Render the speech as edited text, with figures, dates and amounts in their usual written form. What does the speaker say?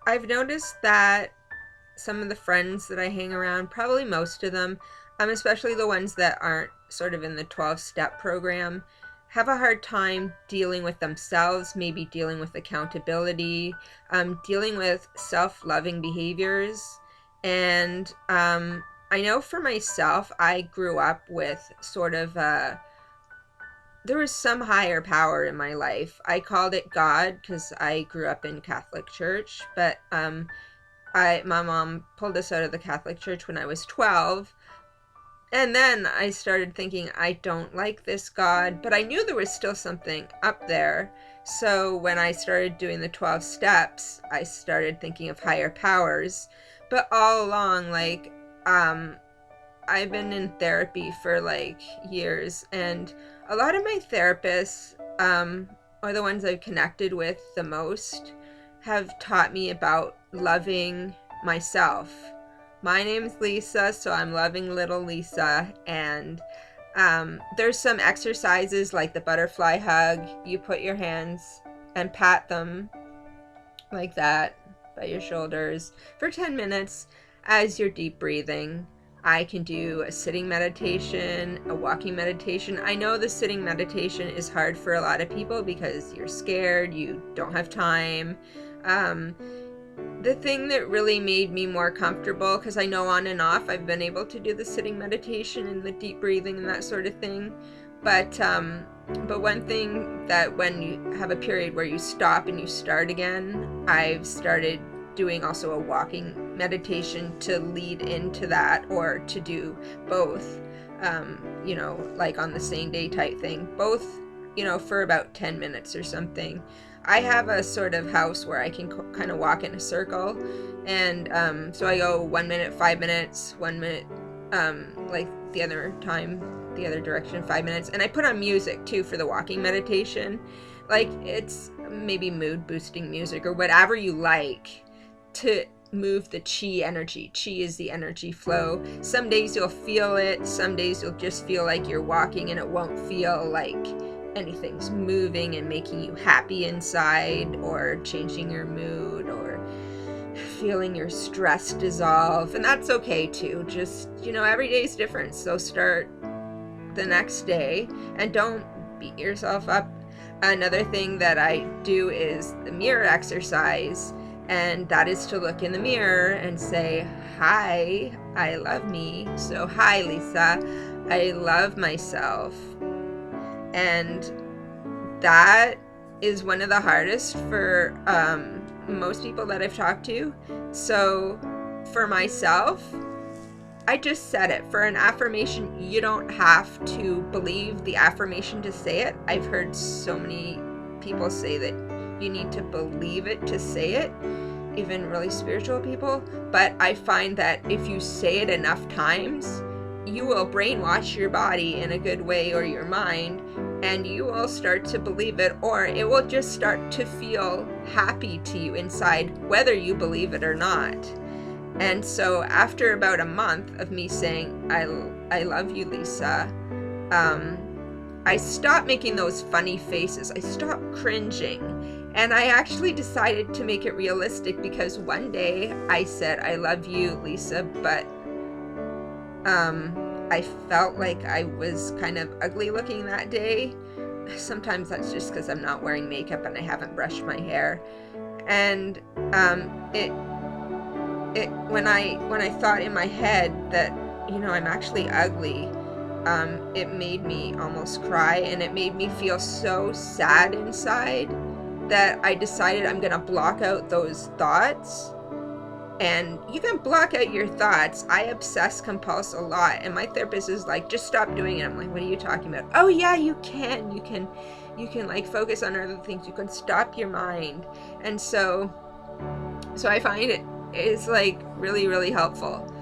I've noticed that some of the friends that I hang around, probably most of them, especially the ones that aren't sort of in the 12 step program, have a hard time dealing with themselves, maybe dealing with accountability, dealing with self loving behaviors. And I know for myself, I grew up with sort of there was some higher power in my life. I called it God because I grew up in Catholic church, but my mom pulled us out of the Catholic Church when I was 12. And then I started thinking, I don't like this God, but I knew there was still something up there. So when I started doing the 12 steps, I started thinking of higher powers. But all along, um, I've been in therapy for years, and a lot of my therapists, or the ones I've connected with the most, have taught me about loving myself. My name's Lisa, so I'm loving little Lisa, and there's some exercises like the butterfly hug. You put your hands and pat them like that by your shoulders for 10 minutes as you're deep breathing. I can do a sitting meditation, a walking meditation. I know the sitting meditation is hard for a lot of people because you're scared, you don't have time. Um, the thing that really made me more comfortable, because I know on and off I've been able to do the sitting meditation and the deep breathing and that sort of thing, but one thing that when you have a period where you stop and you start again, I've started doing also a walking meditation to lead into that, or to do both, like on the same day type thing, both, for about 10 minutes or something. I have a sort of house where I can kind of walk in a circle, and so I go 1 minute, 5 minutes, 1 minute, like the other time, the other direction, 5 minutes, and I put on music too for the walking meditation. Like, it's maybe mood boosting music or whatever you like to move the chi energy. Chi is the energy flow. Some days you'll feel it, some days you'll just feel like you're walking and it won't feel like anything's moving and making you happy inside, or changing your mood, or feeling your stress dissolve. And that's okay too. Just, every day's different. So start the next day and don't beat yourself up. Another thing that I do is the mirror exercise, and that is to look in the mirror and say, hi, I love me. So, hi, Lisa, I love myself. And that is one of the hardest for most people that I've talked to. So for myself, I just said it. For an affirmation, you don't have to believe the affirmation to say it. I've heard so many people say that you need to believe it to say it, even really spiritual people. But I find that if you say it enough times, you will brainwash your body in a good way, or your mind, and you will start to believe it, or it will just start to feel happy to you inside, whether you believe it or not. And so after about a month of me saying, I love you, Lisa, I stopped making those funny faces. I stopped cringing. And I actually decided to make it realistic, because one day I said, I love you, Lisa, but I felt like I was kind of ugly looking that day. Sometimes that's just because I'm not wearing makeup and I haven't brushed my hair. And when I thought in my head that, I'm actually ugly, it made me almost cry, and it made me feel so sad inside that I decided I'm gonna block out those thoughts. And you can block out your thoughts. I obsess compulse a lot, and my therapist is like, just stop doing it. I'm like, what are you talking about? Oh yeah, you can like focus on other things. You can stop your mind. And so I find it is like really, really helpful.